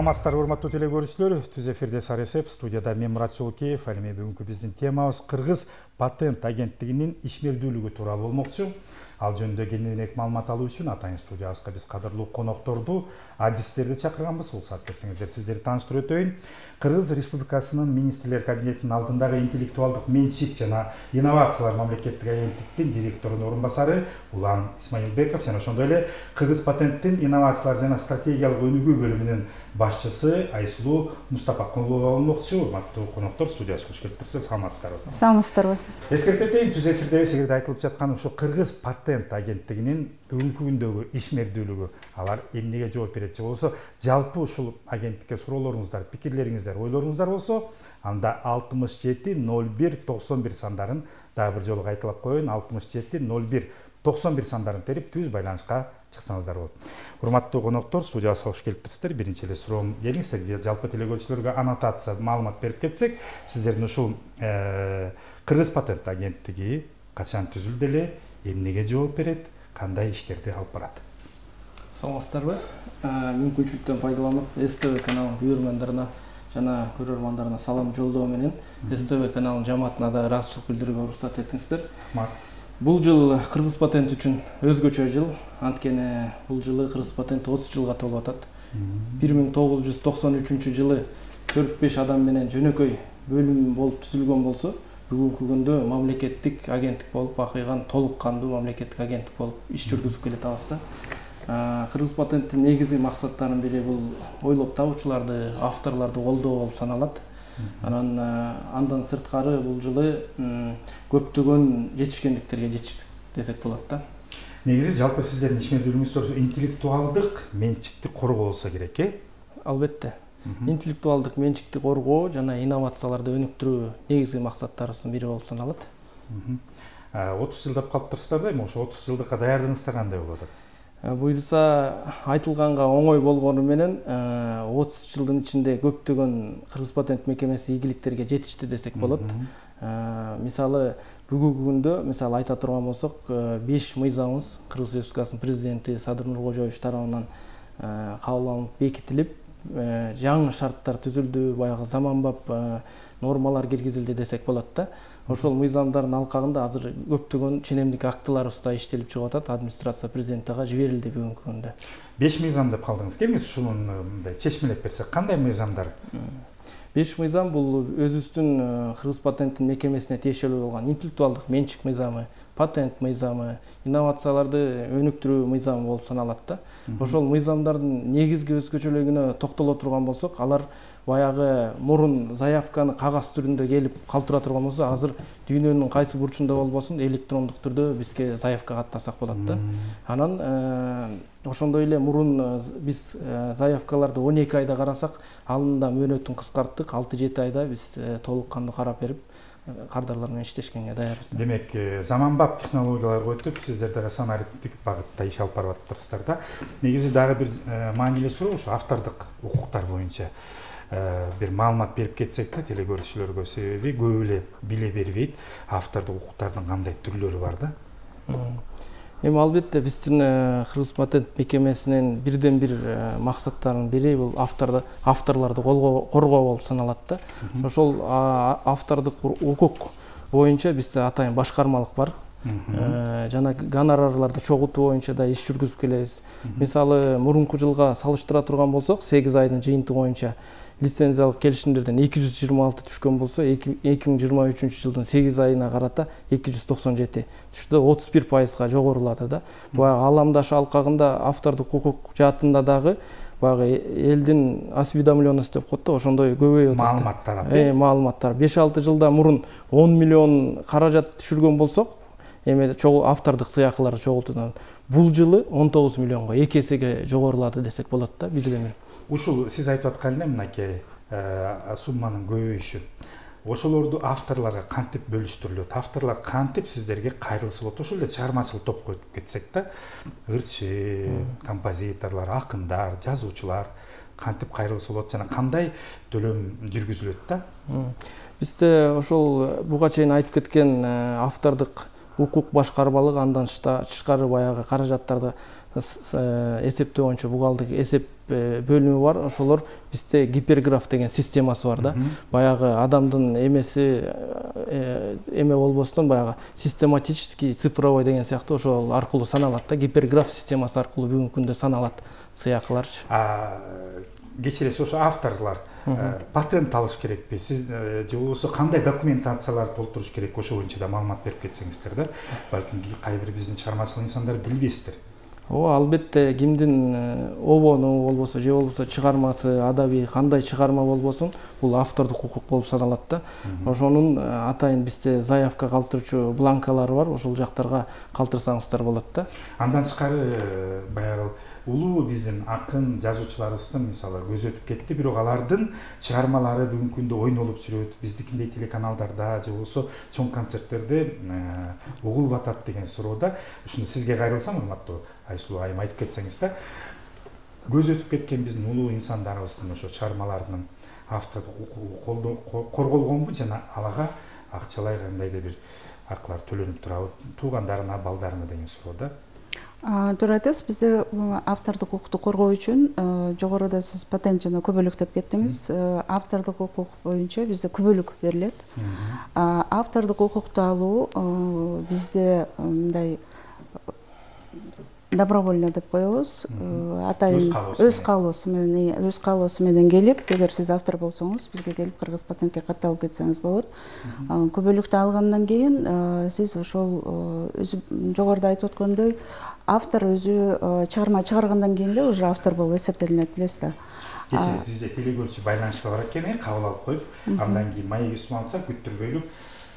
Саламатсыздар, урматтуу телекөрүүчүлөр. Түз эфирде Саресеп, студияда мен Мурат Жолкеев. Ал эми бүгүнкү биздин темабыз Кыргыз патент агенттигинин ишмердүүлүгү тууралуу болмокчу. Ал жөнүндө кененирээк маалымат алуу үчүн атайын студиябызга биз кадырлуу конокторду, адистерди чакырганбыз. Уруксат берсеңиздер сиздерди тааныштырып өтөйүн. Кыргыз Республикасынын министрлер кабинетинин алдындагы интеллектуалдык менчик жана инновациялар мамлекеттик агенттиктин директорунун орун басары Улан Исмаилбеков жана ошондой эле Кыргыз патенттин инновациялар жана стратегиялык өнүгүү бөлүмүнүн башчысы Айсулуу Мустапакулова болмокчу. Урматтуу коноктор, студияга кош келиптирсиз. Саламатсыздарбы? Саламатсыздарбы? Эскертейин, түз эфирде силерге айтылып жаткан ушу Кыргыз патент агенттигинин бүгүнкү күндөгү ишмердүүлүгү, алар эмнеге жооп берет же болбосо жалпы ушул агенттикке суроолоруңуздар, пикирлериңиздер, ойлоруңуздар болсо, анда 67 01 91 сандарын дагы бир жолу кайталап коеюн. 67 01 91 сандарын терип түз байланышка чыксаңыздар болот. Урматтуу коноктор, студияга кош келиптирсиздер. Биринчи эле суроом бериңиздер, жалпы телекөрүүчүлөргө аннотация маалымат берип кетсек, сиздердин ушул Кыргыз патент агенттиги качан түзүлдү эле, эмнеге жооп берет, кандай иштерди алып барат? Саламатсыздарбы? Мүмкүнчүлүктөн пайдаланып, СТВ каналынын көрөрмандарына жана көрөрмандарына салам жолдоо менен СТВ каналынын жамаатына да ыраазычылык билдирүүгө уруксат этиңиздер. Бул жыл Кыргыз патент үчүн өзгөчө жыл. Анткени бул жылы Кыргыз патент 30 жылга толуп атат. 1993 жылы 45 адам менен жөнөкөй бөлүм болуп түзүлгөн болсо, бүгүнкү күндө мамлекеттик агенттик болуп, акыйган толук кандуу мамлекеттик агенттик болуп иш жүргүзүп келатабыз да. Кыргыз патенттин негизги максаттарынын бири бул ойлоп табуучуларды, авторлорду колдоо болуп саналат. Андан сырткары бул жылы көптөгөн жетишкендиктерге жетиштик десек болот да. Негизи жалпы сиздердин ишмердүүлүгүңүз интеллектуалдык менчикти коргоо болсо керек, Албетте. Интеллектуалдык менчикти коргоо жана инновацияларды өнүктүрүү негизги максаттарыбыздын бири болуп саналат. 30 жылдап калыптырсыздар да, эми ошо 30 жылдыкка даярдыгыңыздар кандай болуп атат? Буюрса айтылганга оңой болгону менен 30 жылдын ичинде көптөгөн Кыргыз патент мекемеси ийгиликтерге жетишти десек болот. Мисалы бүгүнкү күндө айта турган болсок, 5 мыйзамыбыз Кыргыз Республикасынын президенти Садыр Нуркожоевич тарабынан кабыл алынып бекитилип, жаңы шарттар түзүлдү, баягы заманбап нормалар киргизилди десек болот да. Ошол мыйзамдардын алкагында азыр көптөгөн ченемдик актыларыбыз да иштелип чыгып атат. Администрация президентке жиберилди бүгүнкү күндө. 5 мыйзам деп калдыңыз. Келиңиз ушунун чечмелеп берсек, кандай мыйзамдар? 5 мыйзам бул өзүбүздүн Кыргыз патенттин мекемесине тиешелүү болгон интеллектуалдык менчик мыйзамы, патент мыйзамы, инновацияларды өнүктүрүү мыйзамы болуп саналат да. Ошол мыйзамдардын негизги өзгөчөлүгүнө токтоло турган болсок, алар баягы мурун заявканы кагаз түрүндө келип калтыра турган болсо, азыр дүйнөнүн кайсы бурчунда болбосун электрондук түрдө бизге заявка каттасак болот да. Анан ошондой эле мурун биз заявкаларды 12 айда карасак, анын да мөөнөтүн кыскарттык. 6-7 айда биз толук кандуу карап берип, кардарлар менен иштешкенге даярбыз. Демек, заманбап технологияларга өтүп, сиздер дагы санариптик багытта иш алып барып атасыздар да. Негизи дагы бир маанилүү суроо ушу автордук укуктар боюнча бир маалымат берип кетсек да телекөрүүчүлөргө, себеби көп эле биле бербейт автордук укуктардын кандай түрлөрү бар да. Эми албетте биздин Кыргыз патент мекемесинин бирден бир максаттарынын бири бул авторлорду коргоо болуп саналат да. Ошол автордук укук боюнча бизде атайын башкармалык бар. Жана гонорарларды чогултуу боюнча да иш жүргүзүп келебиз. Мисалы, мурунку жылга салыштыра турган болсок, 8 айдын жыйынтыгы боюнча лицензиялык келишимдерден 226 түшкөн болсо, 2023 жылдын 8 айына карата 297 түштү, 31%га жогорулады да. Баягы ааламдаш алкагында автордук укук жаатында дагы баягы элдин осведомленности деп коет да, ошондой көбөйүп атат. Маалыматтар 5-6 жылда мурун 10 миллион каражат түшүргөн болсок, эми автордук сыйакыларды чогултуудан бул жылы 19 миллионго 2 эсеге жогорулады десек болот да, билдирме. Ушул сиз айтып аткан эле мынакей сумманын көбөйүшү. Ошолорду авторлорго кантип бөлүштүрүлөт? Авторлор кантип сиздерге кайрылса болот? Ошол эле чыгармачылык топко өтүп кетсек да, ырчы, композиторлор, акындар, жазуучулар кантип кайрылса болот жана кандай төлөм жүргүзүлөт да? Бизде ошол буга чейин айтып кеткен автордук укук башкармалыгы, андан тышкары баягы каражаттарды эсептөө боюнча бухгалтердик эсеп бөлүмү бар. Ошолор бизде гиперграф деген системасы бар да. Баягы адамдын эмеси эме болбостон баягы систематический цифровой деген сыяктуу ошол аркылуу саналат да. Гиперграф системасы аркылуу бүгүнкү күндө саналат сыякаларчы. Кечиресиз, ошо авторлор патент алыш керекпи? Сиз же болбосо кандай документацияларды толтуруш керек? Ошо боюнча да маалымат берип кетсеңиздер да. Балким кайбир биздин чыгармачыл инсандар билбейсиздер. Ооба, албетте кимдин обону болбосо же болбосо чыгармасы, адаби кандай чыгарма болбосун, бул автордук укук болуп саналат да. Ошонун атайын бизде заявка калтырчу бланкалары бар, ошол жактарга калтырсаңыздар болот да. Андан тышкары баягы улуу биздин акын жазуучуларыбыздын мисалы көзү өтүп кетти, бирок алардын чыгармалары бүгүнкү күндө ойнолуп жүрөт, биздикиндей телеканалдарда же болбосо чоң концерттерде угулуп атат деген суроодо. Ушуну сизге кайрылсам, урматтуу Айсулуу айым, айтып кетсеңиз да, көзү өтүп кеткен биздин улуу инсандарыбыздын ошо чыгармаларынын автордук корголгонбу жана алага акчалай кандайдыр бир акылар төлөнүп турабы туугандарына, балдарына деген суроодо. Туура айтасыз, бизде автордук укукту коргоо үчүн жогоруда сиз патент жана күбөлүк деп кеттиңиз. Автордук укук боюнча бизде күбөлүк берилет. Автордук укукту алуу бизде мындай добровольно деп коебуз. Атайын өз каалоосу менен келип, эгер сиз автор болсоңуз, бизге келип Кыргыз патентке катталып кетсеңиз болот. Күбөлүктү алгандан кийин сиз ошол жогоруда айтып өткөндөй автор өзү чыгарма чыгаргандан кийин эле уже автор болуп эсептелинет, билесиз да. Кесиз бизде телегөрчү байланышта бар экен, кабыл алып коюп, андан кийин маек суланса күттүрбөйлүк.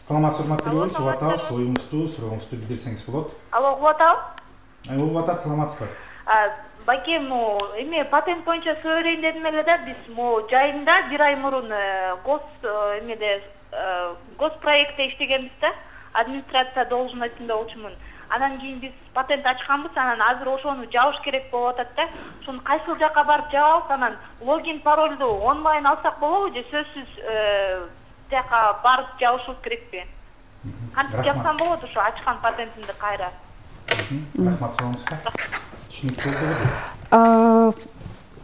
Саламатсызбы, урматтуу көрүүчү, угуп атабыз, оюңузду, сурооңузду билдирсеңиз болот. Алло, угуп атабыз? Угуп атат, саламатсызбы? Бакем, эме патент боюнча сөйлөйүн дедим эле да, биз жайында бир ай мурун госпроектте иштегенбиз да, администрация должностунда болчумун. Анан кийин биз патент ачканбыз, анан азыр ошону жабыш керек болуп атат да. Ошону кайсыл жакка барып жабабыз, анан логин паролду онлайн алсак болобу же сөзсүз тияка барып жабышыбыз керекпи? Кантип жапсам болот ошо ачкан патентимди кайра? Рахмат, сурооңузга. Түшүнүктүү болду.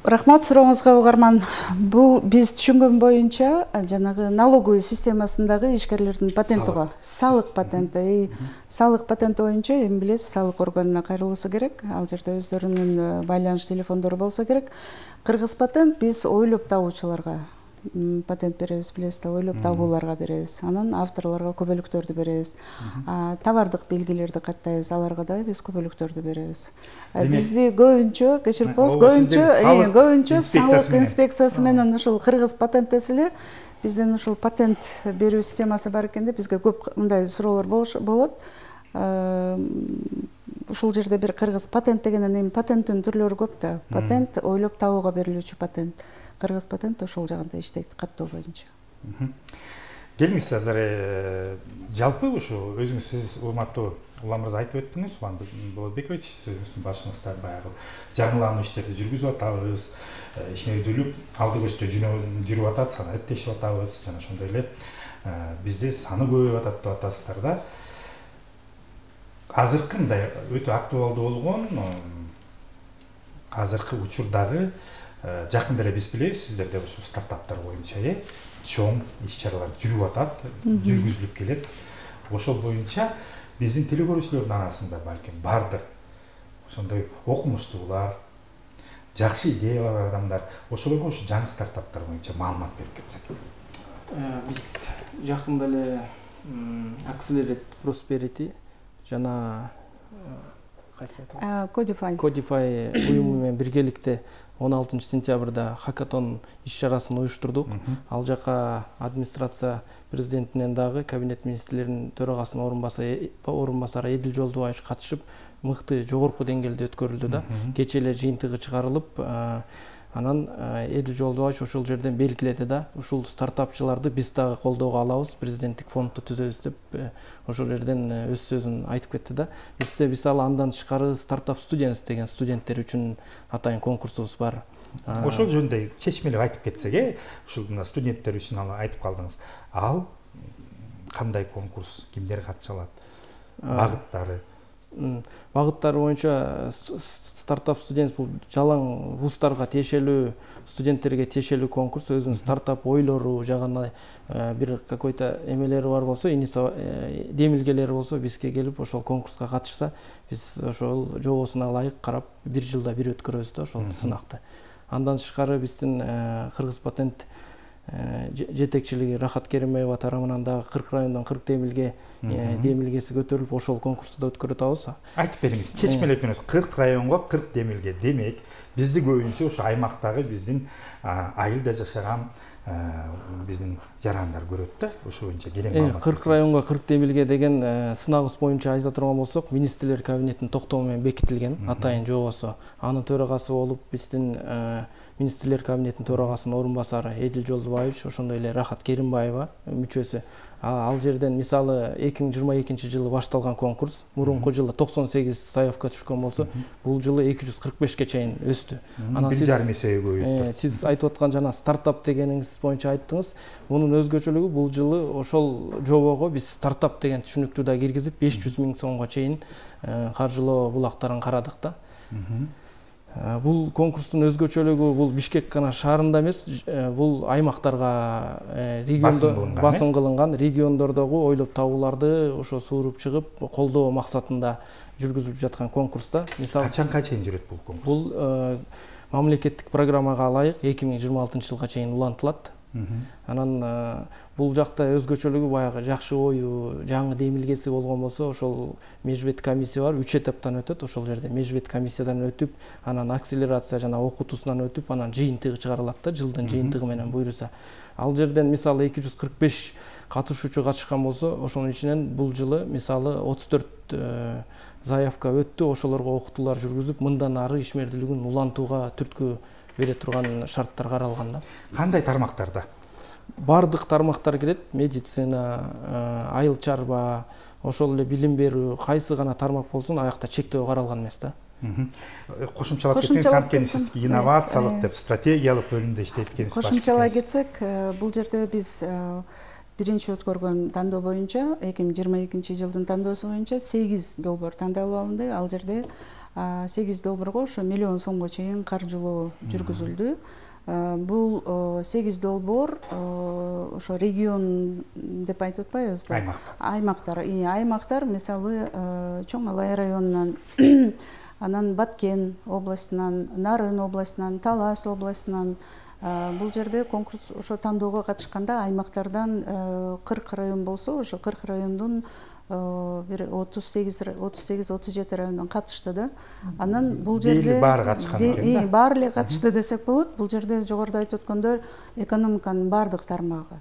Рахмат, сурооңузга угарман. Бул биз түшүнгөн боюнча жанагы налоговый системасындагы ишкерлердин патенти го, салык патенти. Салык патенти боюнча эми билесиз, салык органына кайрылуусу керек. Ал жерде өздөрүнүн байланыш телефондору болсо керек. Кыргыз патент биз ойлоп табуучуларга патент беребиз, билесиз да, ойлоп табууларга беребиз. Анан авторлорго күбөлүктөрдү беребиз. Товардык белгилерди каттайбыз, аларга да биз күбөлүктөрдү беребиз. Бизди көбүнчө, кечирип коесуз, көбүнчө салык инспекциясы менен ушул Кыргыз патенттеси эле биздин ушул патент берүү системасы бар экен деп бизге көп мындай суроолор болот. Ушул жерде бир Кыргыз патент дегенен эми патенттин түрлөрү көп да. Патент ойлоп табууга берилүүчү патент. Кыргыз патент ошол жагында иштейт, каттоо боюнча. Келиңиз, азыр жалпы ушу өзүңүз сиз урматтуу улам мырза айтып өттүңүз, Улан Болотбекович, сөзүңүздүн башыңызда баягы жаңылануу иштерди жүргүзүп атабыз, ишмердүүлүк алды көздө жүрүп атат, санап эптешип атабыз, жана ошондой эле бизде саны көбөйүп атат деп атасыздар да. Азыркы мындай өтө актуалдуу болгон азыркы учурдагы жакында эле биз билебиз, сиздерде ушул стартаптар боюнча чоң иш-чаралар жүрүп атат, жүргүзүлүп келет. Ошол боюнча биздин телекөрүүчүлөрдүн арасында балким бардыр ошондой окумуштуулар, жакшы идея бар адамдар, ошолорго ушу жаңы стартаптар боюнча маалымат берип кетсек. Биз жакында эле Accelerate Prosperity жана Codify уюму менен биргеликте 16 сентябрда хакатон иш-чарасын уюштурдук. Ал жака администрация президентинен дагы кабинет министрлеринин төрагасынын орунбасары Эдил Жолдубаев катышып, мыкты жогорку деңгээлде өткөрүлдү да. Кечээ эле жыйынтыгы чыгарылып, анан Эдил Жолдубаев ошол жерден белгиледи да, ушул стартапчыларды биз дагы колдоого алабыз, президенттик фондду түзөбүз деп ошол жерден өз сөзүн айтып кетти да. Бизде мисалы андан тышкары стартап студентс деген студенттер үчүн атайын конкурсубуз бар. Ошол жөнүндө чечмелеп айтып кетсек, ушул студенттер үчүн айтып калдыңыз. Ал кандай конкурс, кимдер катыша алат, багыттары? багыттары боюнча стартап студент бул жалаң вуздарга тиешелүү, студенттерге тиешелүү конкурс, өзүнүн стартап ойлору жагына бир какой-то эмелери бар болсо, демилгелери болсо, бизге келип ошол конкурска катышса, биз ошол жобосуна ылайык карап, 1 жылда бир өткөрөбүз да ошол сынакты. Андан тышкары биздин Кыргыз патент жетекчилиги Рахат Керимбаева тарабынан дагы 40 райондон 40 демилгеси көтөрүлүп, ошол конкурсту да өткөрүп атабыз. Айтып бериңиз, чечмелеп бериңиз. 40 районго 40 демилге. Демек, бизди көбүнчө ошо аймактагы биздин айылда жашаган биздин жарандар көрөт да, ошо боюнча керек маалымат. 40 районго 40 демилге деген сынагыбыз боюнча айта турган болсок, министрлер кабинетинин токтому менен бекитилген атайын жобосу. Анын төрагасы болуп биздин министрлер кабинетинин төрагасынын орун басары Эдил Жолдубаевич, ошондой эле Рахат Керимбаева мүчөсү. Ал жерден мисалы 2022 жылы башталган конкурс, мурунку жылы 98 заявка түшкөн болсо, бул жылы 245ке чейин өстү. Анан 1,5 эсеге көбөйттү. Сиз айтып аткан жана стартап дегениңиз боюнча айттыңыз. Мунун өзгөчөлүгү бул жылы ошол жобого биз стартап деген түшүнүктү да киргизип 500 миң сомго чейин каржылоо булактарын карадык да. Бул конкурстун өзгөчөлүгү бул Бишкек гана шаарында эмес, бул аймактарга басым кылынган, региондордогу ойлоп табууларды ошо сууруп чыгып, колдоо максатында жүргүзүлүп жаткан конкурста. Мисалы, качанга чейин жүрөт бул конкурс? Бул мамлекеттик программага ылайык 2026 жылга чейин улантылат. Анан бул жакта өзгөчөлүгү баягы жакшы ою, жаңы демилгеси болгон болсо, ошол межбет комиссия бар, 3 этаптан өтөт. Ошол жерде межбет комиссиядан өтүп, анан акселерация жана окутуусунан өтүп, анан жыйынтыгы чыгарылат да, жылдын жыйынтыгы менен буйруса. Ал жерден мисалы 245 катышуучу катышкан болсо, ошонун ичинен бул жылы мисалы 34 заявка өттү, ошолорго окутуулар жүргүзүп, мындан ары ишмердүүлүгүн улантууга түрткү бере турган шарттар каралган да. Кандай тармактарда? Бардык тармактар кирет, медицина, айыл чарба, ошол эле билим берүү, кайсы гана тармак болсун, аякта чектөө каралган эмес да. Кошумчалап кетсеңиз, анткени сиз инновациялык деп стратегиялык бөлүмдө иштейт экенсиз. Кошумчалай кетсек, бул жерде биз биринчи өткөргөн тандоо боюнча, 2022 жылдын тандоосу боюнча 8 долбоор тандалып алынды. Ал жерде 8 долбоорго ошо миллион сомго чейин каржылоо жүргүзүлдү. Бул 8 долбоор ошо регион деп айтып атпайбызбы? Аймактар, мисалы, Чоң Алай районунан, анан Баткен областынан, Нарын областынан, Талас областынан. Бул жерде конкурс ошо тандоого катышканда аймактардан 40 район болсо, ошо 40 райондун бир 38-37 райондон катышты да. Анан бул жерде баары катышкан экен да. Баары эле катышты десек болот. Бул жерде жогоруда айтып өткөндөй экономиканын бардык тармагы.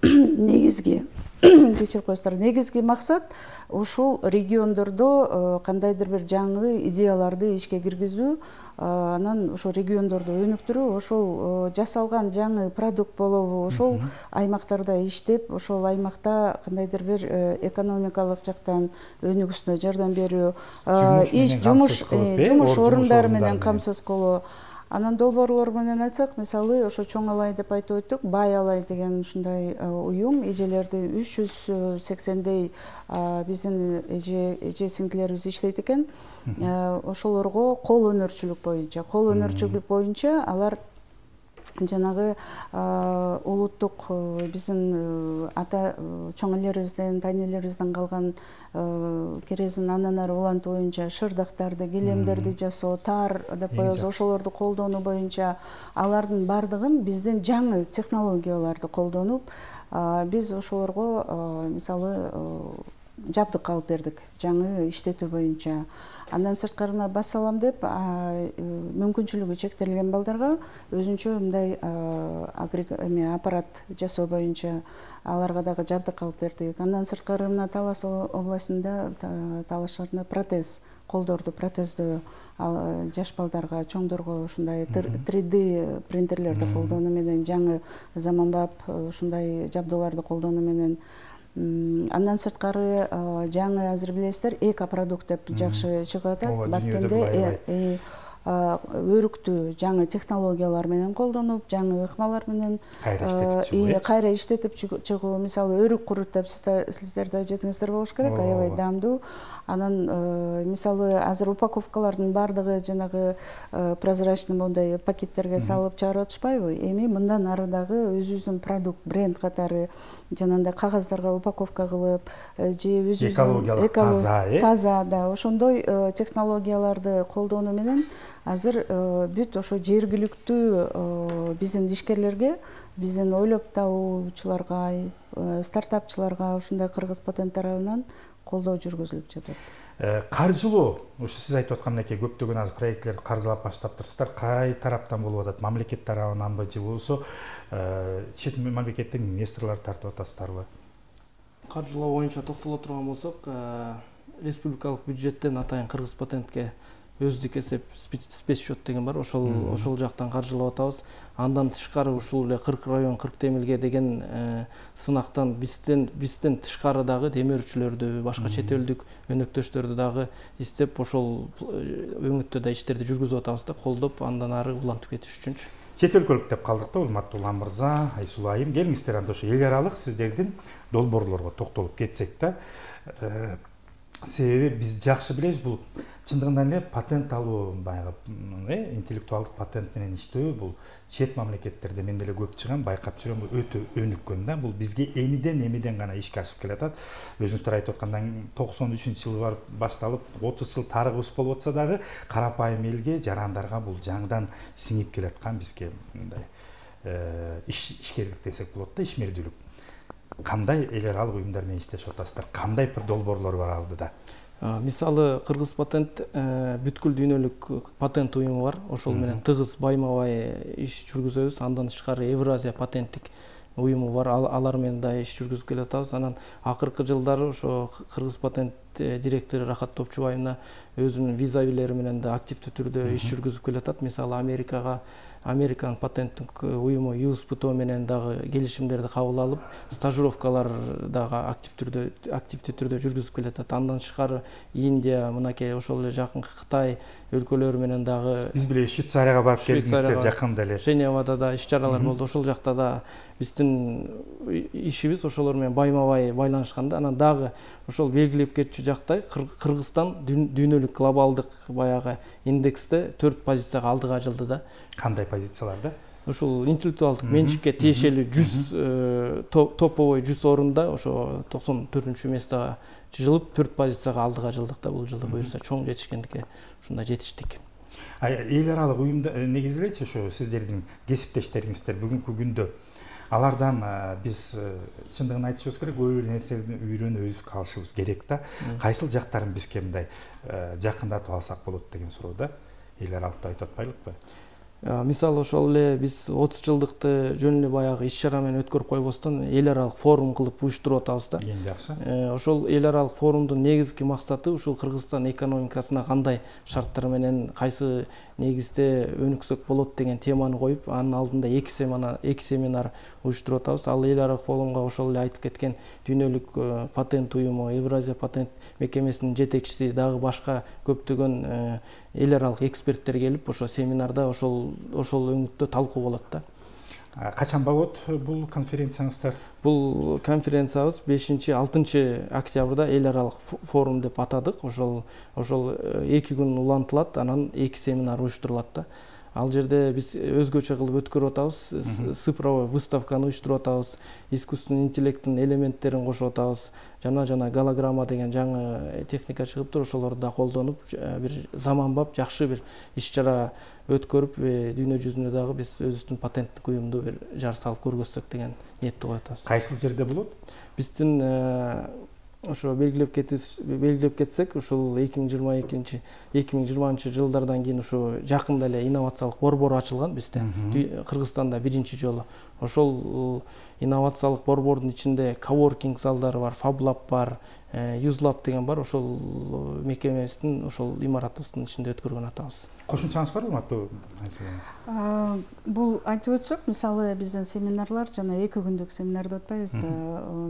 Негизги кечирип коесуздар, негизги максат ушул региондордо кандайдыр бир жаңы идеяларды ишке киргизүү, анан ошо региондорду өнүктүрүү, ошол жасалган жаңы продукт болобу, ошол аймактарда иштеп, ошол аймакта кандайдыр бир экономикалык жактан өнүгүүсүнө жардам берүү, жумуш орундары менен камсыз кылуу. Анан долбоорлор менен айтсак, мисалы, ошо Чоң Алай деп айтып өттүк, Бай Алай деген ушундай уюм, эжелерди 380дей биздин эже сиңдилерибиз иштейт экен. Ошолорго кол өнөрчүлүк боюнча алар жанагы улуттук биздин ата чоң элерибизден, тайнелерибизден калган керезин ананары улантуу боюнча шырдактарды, килемдерди жасоо, тар деп коебуз, ошолорду колдонуу боюнча алардын бардыгын биздин жаңы технологияларды колдонуп, биз ошолорго мисалы жабдык алып бердик, жаңы иштетүү боюнча. Андан сырткарына бас салам деп, мүмкүнчүлүгү чектелген балдарга өзүнчө мындай аппарат жасоо боюнча аларга дагы жабдык алып бердик. Андан сырткары мына Талас областында, Талас шаарында протез, колдорду протездөө жаш балдарга, чоңдорго ушундай 3D принтерлерди колдонуу менен, жаңы заманбап ушундай жабдууларды колдонуу менен. Андан сырткары жаңы азыр билесиздер, экопродукт деп жакшы чыгып атат. Баткенде өрүктү жаңы технологиялар менен колдонуп, жаңы ыкмалар менен кайра иштетип чыгуу. Мисалы өрүк курутуп, сиздер да жетиңиздер болуш керек, аябай даамдуу. Анан мисалы азыр упаковкалардын баардыгы жанагы прозрачный мондай пакеттерге салып чыгарып атышпайбы? Эми мындан ары дагы өзүбүздүн продукт, бренд катары жанагындай кагаздарга упаковка кылып, же өзүбүздүн таза, да, ошондой технологияларды колдонуу менен азыр бүт ошо жергиликтүү биздин ишкерлерге, биздин ойлоп табуучуларга, стартапчыларга ушундай кыргыз патент тарабынан колдоо жүргүзүлүп жатат. Каржылоо, ушу сиз айтып аткандайке көптөгөн азыр проектлерди каржылап баштаптырсыздар. Кай тараптан болуп атат? Мамлекет тарабынан же болсо чет мамлекеттен инвесторлор тартып атасыздарбы? Каржылоо боюнча токтоло турган болсок, республикалык бюджеттен атайын кыргыз патентке өздүк эсеп спецсчет деген бар, ошол жактан каржылап атабыз. Андан тышкары ушул эле 40 район 40 темилге деген сынактан бизден тышкары дагы демөөрчүлөрдү, башка чет элдик өнөктөштөрдү дагы издеп, ошол өңүттө да иштерди жүргүзүп атабыз да, колдоп, андан ары улантып кетиш үчүнчү. Чет өлкөлүк деп калдык да, урматтуу Улан мырза, Айсулуу айым. Келиңиздер анда ошо эл аралык сиздердин долбоорлорго токтолуп кетсек да. Себеби биз жакшы билебиз, бул чындыгында эле патент алуу, баягы интеллектуалдык патент менен иштөө, бул чет мамлекеттерде мен деле көп чыгам, байкап жүрөм, бул өтө өнүккөн да. Бул бизге эмиден гана ишке ашып келатат. Өзүңүздөр айтып аткандай 93-жылы барып башталып, 30 жыл тарыгыбыз болуп атса дагы, карапайым элге, жарандарга бул жаңыдан сиңип келаткан бизге мындай ишкерлик десек болот да, ишмердүүлүк. Кандай эл аралык уюмдар менен иштешип атасыздар? Кандай бир долбоорлор бар алдыда? Мисалы Кыргыз патент бүткүл дүйнөлүк патент уюму бар. Ошол менен тыгыз байма-бай иш жүргүзөбүз. Андан тышкары Евразия патенттик уюму бар. Алар менен да иш жүргүзүп келатабыз. Анан акыркы жылдары ошо Кыргыз патент директору Рахат Топчубаевна өзүнүн визавилери менен да активдүү түрдө иш жүргүзүп келатат. Мисалы Американ патенттик уюму USPTO менен дагы келишимдерди кабыл алып, стажировкалар дагы активдүү түрдө жүргүзүп келатат. Андан тышкары Индия, мынакей ошол эле жакынкы Кытай өлкөлөрү менен дагы биз биле Швейцарияга барып келдиңиздер жакында эле. Женевада да иш-чаралар болду. Ошол жакта да биздин ишибиз ошолор менен байма-бай байланышканда, анан дагы ошол белгилеп кетчү жактай Кыргызстан дүйнөлүк глобалдык баягы индексте 4 позицияга алдыга жылды да. Кандай позицияларда? Ошол интеллектуалдык менчикке тиешелүү 100 топовой 100 орунда ошо 94-чү местага жылып 4 позицияга алдыга жылдык да. Бул жылы буюрса чоң жетишкендикке ушундай жетиштик. Эл аралык уюмда негизилечи ошо сиздердин кесиптештериңиздер бүгүнкү күндө алардан биз чындыгын айтышыбыз керек, ой нерселерди үйрөнүп калышыбыз керек да. Кайсыл жактарын бизге мындай жакындатып алсак болот деген суроо эл аралыкта айтып атпайлыкпы? Мисалы ошол эле биз 30 жылдыкты жөн эле баягы иш-чара менен өткөрүп койбостон эл аралык форум кылып уюштуруп атабыз да. Эң жакшы. Ошол эл аралык форумдун негизги максаты ушул Кыргызстан экономикасына кандай шарттар менен кайсы негизде өнүксөк болот деген теманы коюп, анын алдында 2 семинар уюштуруп атабыз. Ал эл аралык форумга ошол эле айтып кеткен дүйнөлүк патент уюму, Евразия патент мекемесинин жетекчиси, дагы башка көптөгөн эл аралык эксперттер келип, ошо семинарда ошол өңүттө талкуу болот да. Качан болот бул конференцияңыздар? Бул конференциябыз 5-6 октябрда эл аралык форум деп атадык. Ошол 2 күн улантылат, анан 2 семинар уюштурулат да. Ал жерде биз өзгөчө кылып өткөрүп атабыз, цифровой выставканы уюштуруп атабыз, искусственный интеллекттин элементтерин кошуп атабыз. Жана голограмма деген жаңы техника чыгыптыр, ошолорду да колдонуп, бир заманбап, жакшы бир иш-чара өткөрүп, дүйнө жүзүнө дагы биз өзүбүздүн патенттик уюмду бир жар салып көргөзсөк деген ниетти коюп атабыз. Кайсыл жерде болот? Биздин ошо белгилеп кетсек, ушул 2020 жылдардан кийин ушу жакында эле инновациялык борбор ачылган бизде, Кыргызстанда биринчи жолу. Ошол инновациялык борбордун ичинде коворкинг залдары бар, FabLab бар, UseLab деген бар. Ошол мекемебиздин ошол имаратыбыздын ичинде өткөргөн атабыз. Кошумчаңыз барбы, урматтуу? Бул айтып өтсөк, мисалы биздин семинарлар жана 2 күндүк семинарды өтпөйбүзбү?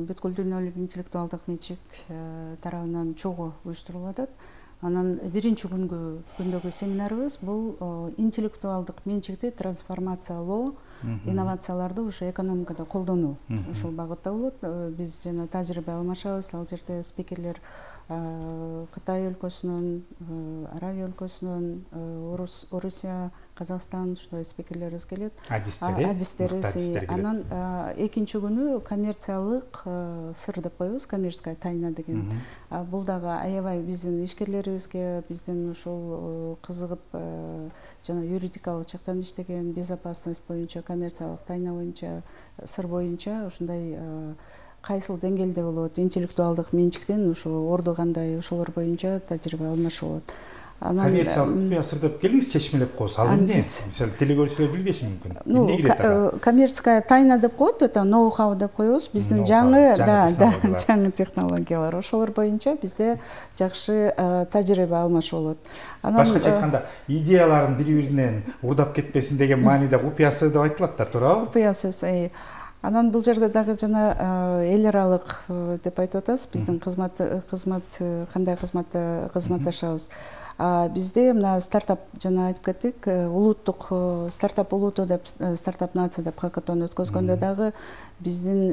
Бүткүл дүйнөлүк интеллектуалдык менчик тарабынан чогуу уюштурулуп атат. Анан биринчи күндөгү семинарыбыз бул интеллектуалдык менчикти трансформациялоо, инновацияларды ушу экономикада колдонуу ушул багытта болот. Биз жана тажрыйба алмашабыз. Ал жерде спикерлер Кытай өлкөсүнөн, Аравия өлкөсүнөн, Орусия, Казакстан ушундай спикерлерибиз келет. Адистерибиз. Анан экинчи күнү коммерциялык сыр деп коебуз, коммерческая тайна деген. Бул дагы аябай биздин ишкерлерибизге, биздин ушул кызыгып жана юридикалык жактан иштеген, безопасность боюнча, коммерциялык тайна боюнча, сыр боюнча ушундай кайсыл деңгээлде болот, интеллектуалдык менчиктен ушу орду кандай, ошолор боюнча тажрыйба алмашуу болот. Коммерциялык сыр деп келиңиз, чечмелеп коебуз. Ал эмне? Мисалы, телекөрүүчүлөр билбеши мүмкүн. Коммерческая тайна деп коет, это ноу-хау деп коебуз. Биздин жаңы технологиялар. Ошолор боюнча бизде жакшы тажрыйба алмашуу болот. Башкача айтканда, идеяларын бири-биринен урдап кетпесин деген мааниде купуясы деп айтылат да, туурабы? Купуясы. Анан бул жерде дагы жана эл аралык деп айтып атабыз. Биздин кызмат кандай кызматташабыз. Бизде мына стартап жана айтып кеттик, улуттук стартап улуту деп стартап нация деп хакатон өткөзгөндө дагы биздин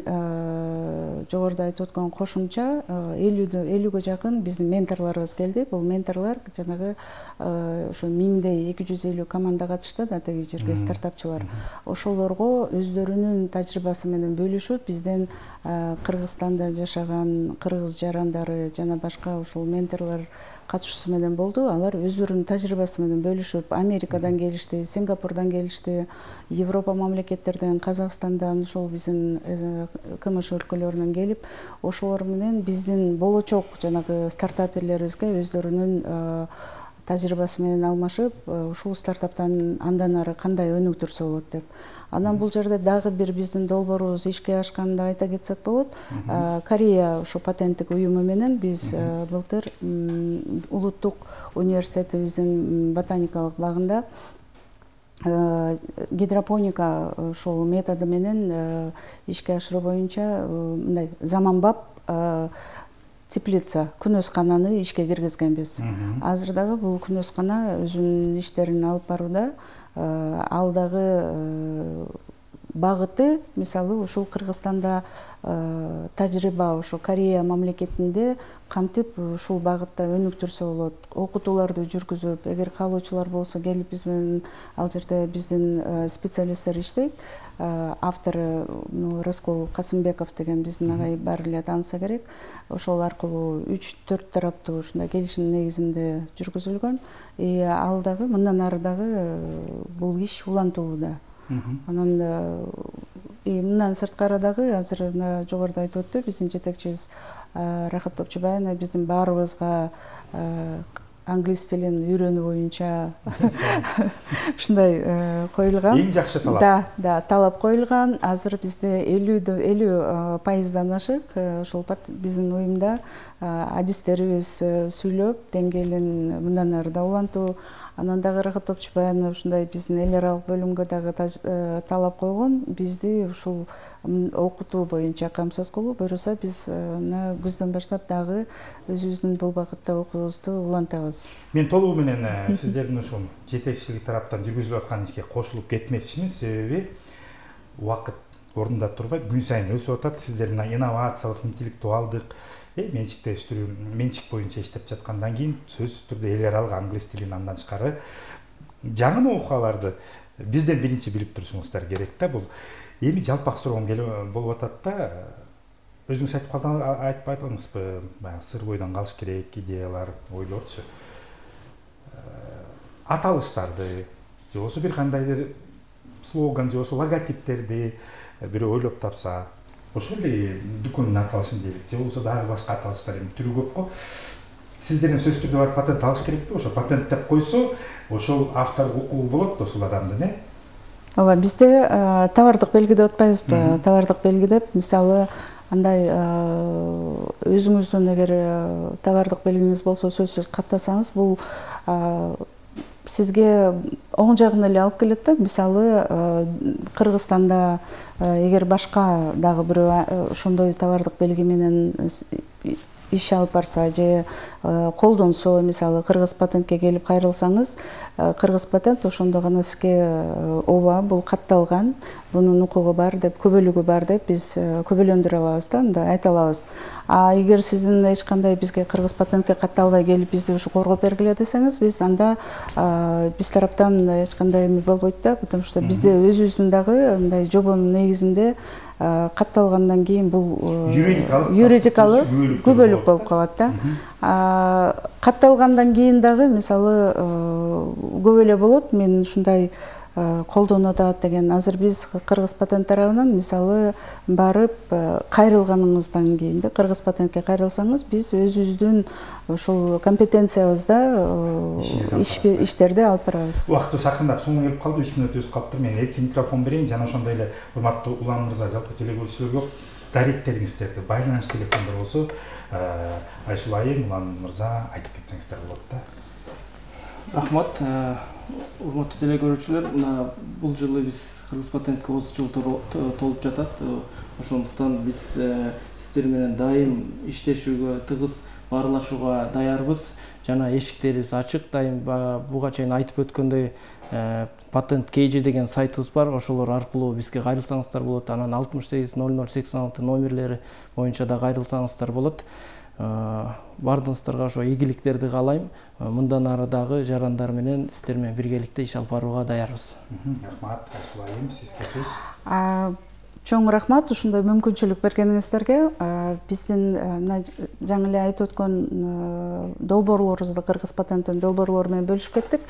жогоруда айтып өткөн кошумча 50-ге жакын биздин менторлорубуз келди. Бул менторлор жанагы ошо 1000-250 команда катышты да теги жерге стартапчылар. Ошолорго өздөрүнүн тажрыйбасы менен бөлүшүп, бизден Кыргызстанда жашаган кыргыз жарандары жана башка ошол менторлор катышуусу менен болду. Алар өздөрүнүн тажрыйбасы менен бөлүшүп, Америкадан келишти, Сингапурдан келишти, Европа мамлекеттерден, Казакстандан, ошол биздин КМШ өлкөлөрүнөн келип, ошолор менен биздин болочок жанагы стартаперлерибизге өздөрүнүн тажрыйбасы менен алмашып, ушул стартаптан андан ары кандай өнүктүрсө болот деп. Анан бул жерде дагы бир биздин долбоорубуз ишке ашканды айта кетсек болот. Корея ошо патенттик уюму менен биз былтыр улуттук университетибиздин ботаникалык багында гидропоника ошол методу менен ишке ашыруу боюнча мындай заманбап теплица, күнөскананы ишке киргизгенбиз. Азыр дагы бул күнөскана өзүнүн иштерин алып барууда. Ал дагы багыты, мисалы, ушул Кыргызстанда тажрыйба ошо Корея мамлекетинде кантип ушул багытта өнүктүрсө болот, окутууларды жүргүзүп, эгер каалоочулар болсо келип биз менен ал жерде биздин специалисттер иштейт. Автору Рыскул Касымбеков деген биздин агай баары эле тааныса керек. Ошол аркылуу 3-4 тараптуу ушундай келишим негизинде жүргүзүлгөн. Ал дагы мындан ары дагы бул иш улантылууда. Анан мындан сырткары дагы азыр жогоруда айтып өттү, биздин жетекчибиз Рахат Топчубаевна биздин баарыбызга англис тилин үйрөнүү боюнча ушундай коюлган. Эң жакшы талап. Да, талап коюлган. Азыр бизде 50% ашык ошол биздин уюмда адистерибиз сүйлөп, деңгээлин мындан ары да улантуу. Анан дагы Рахат Топчубаевна ушундай биздин эл аралык бөлүмгө дагы талап койгон. Бизди ушул окутуу боюнча камсыз кылуу буюрса, биз күздөн баштап дагы өзүбүздүн бул багытта окуубузду улантабыз. Мен толугу менен сиздердин ушул жетекчилик тараптан жүргүзүлүп аткан ишке кошулуп кетмекчимин, себеби убакыт ордунда турбайт, күн сайын өсүп атат. Сиздердин инновациялык, интеллектуалдык менчиктештирүү, менчик боюнча иштеп жаткандан кийин сөзсүз түрдө эл аралык англис тилин андан тышкары жаңы ноу-хауларды бизден биринчи билип турушуңуздар керек да. Бул эми жалпак суроом болуп атат да. Өзүңүз айтып айткансызбы, баягы сыр бойдон калыш керек, идеялар, ойлорчу. Аталыштарды, же болбосо бир кандайдыр слоган, же болбосо логотиптерди бирөө ойлоп тапса, ошол эле дүкөндүн аталышын дейли, же болбосо дагы башка аталыштар түрү көп го. Сиздердин сөзсүз түрдө барып патент алыш керекпи? Ошо патенттеп койсо, ошол автор укугу болот да ошол адамдын, Ооба, бизде товардык белги деп атпайбызбы? Товардык белги деп, мисалы, андай өзүңүздүн эгер товардык белгиңиз болсо сөзсүз каттасаңыз, бул сизге оң жагын эле алып келет да. Мисалы, Кыргызстанда эгер башка дагы бирөө ошондой товардык белги менен иш алып барса же колдонсо, мисалы кыргыз патентке келип кайрылсаңыз, кыргыз патент ошондо гана сизге ооба бул катталган, бунун укугу бар деп, көбөлүгү бар деп биз көбөлөндүрө алабыз да, мындай айта алабыз. А эгер сиздин эч кандай бизге кыргыз патентке катталбай келип бизди ушу коргоп бергиле десеңиз, биз анда биз тараптан эч кандай эме болбойт да, потому что бизде өзүбүздүн дагы мындай жобонун негизинде катталгандан кийин бул юридикалык күбөлүк болуп калат да. Катталгандан кийин дагы мисалы көп эле болот, мен ушундай колдонуп атат деген. Азыр биз кыргыз патент тарабынан мисалы барып кайрылганыңыздан кийин да, кыргыз патентке кайрылсаңыз, биз өзүбүздүн ушул компетенциябызда иштерди алып барабыз. Убакыты сакындап соңуна келип калды, 3 мүнөт өз калыптыр. Мен эркин микрофон берейин, жана ошондой эле урматтуу Улан мырза, жалпы телегөрүүчүлөргө даректериңиздерди, байланыш телефондор болсо, Айсул айым, Улан мырза айтып кетсеңиздер болот да. Рахмат. Урматтуу телекөрүүчүлөр, бул жылы биз кыргыз патентке 30 жыл толуп жатат. Ошондуктан биз сиздер менен дайым иштешүүгө, тыгыз баарлашууга даярбыз. Жана эшиктерибиз ачык, дайым буга чейин айтып өткөндөй Patent KG деген сайтыбыз бар. Ошолор аркылуу бизге кайрылсаңыздар болот. Анан 68 0086 номерлери боюнча да кайрылсаңыздар болот. Бардыңыздарга ошо ийгиликтерди каалайм. Мындан ары дагы жарандар менен сиздер менен биргеликте иш алып барууга даярбыз. Рахмат, Айсул айым, сизге сөз. Чоң рахмат ушундай мүмкүнчүлүк бергениңиздерге. Биздин жаңы эле айтып өткөн долбоорлорубузду, кыргыз патенттин долбоорлору менен бөлүшүп кеттик.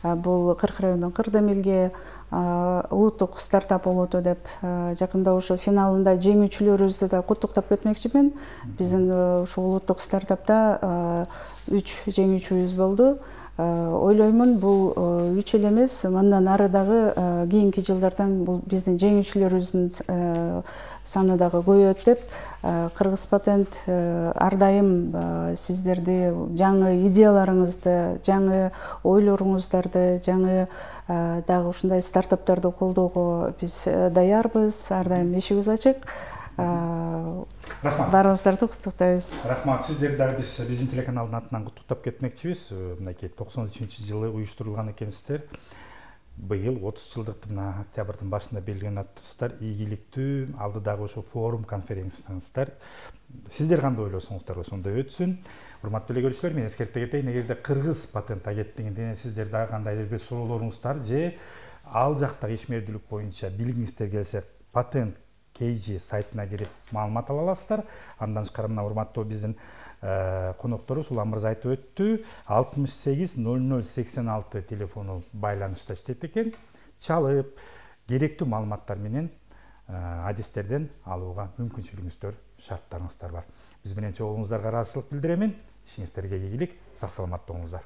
Бул Кырк райондун Кырдамелге улуттук стартап болоту деп, жакында ошо финалында жеңүүчүлөрүбүздү да куттуктап кетмекчимин. Биздин ушул улуттук стартапта 3 жеңүүчүбүз болду. Ойлоймун, бул 3 эле эмес, мындан ары дагы кийинки жылдардан бул биздин жеңүүчүлөрүбүздүн саны дагы көбөйөт деп, кыргыз патент ар дайым сиздерди жаңы идеяларыңызды, жаңы ойлоруңуздарды, жаңы дагы ушундай стартаптарды колдоого биз даярбыз. Ар дайым эшигибиз ачык. Рахмат. Баарыңыздарды куттуктайбыз. Рахмат. Сиздерди дагы биз биздин телеканалдын атынан куттуктап кетмекчибиз. Мынакей 93-жылы уюштурулган экенсиздер. Быйыл 30 жылдыктын октябрдын башында белгиленген атсыздар. Ийгиликтүү, алдыдагы ошо форум конференцияңыздар. Сиздер кандай ойлосоңуздар ошондой өтсүн. Урматтуу телекөрүүчүлөр, мен эскертпей кетейин, эгерде кыргыз патент агенттигинде сиздер дагы кандайдыр бир суроолоруңуздар же ал жактагы ишмердүүлүк боюнча билгиңиздер келсе, Patent KG сайтына кирип маалымат ала аласыздар. Андан тышкары мына урматтуу биздин конокторубуз Улан мырза айтып өттү. 68 0086 телефону байланышта иштейт экен. Чалып, керектүү маалыматтар менен адистерден алууга мүмкүнчүлүгүңүздөр, шарттарыңыздар бар. Биз менен чогулуңуздарга ыраазычылык билдиремин. Ишиңиздерге ийгилик, сак саламатта болуңуздар.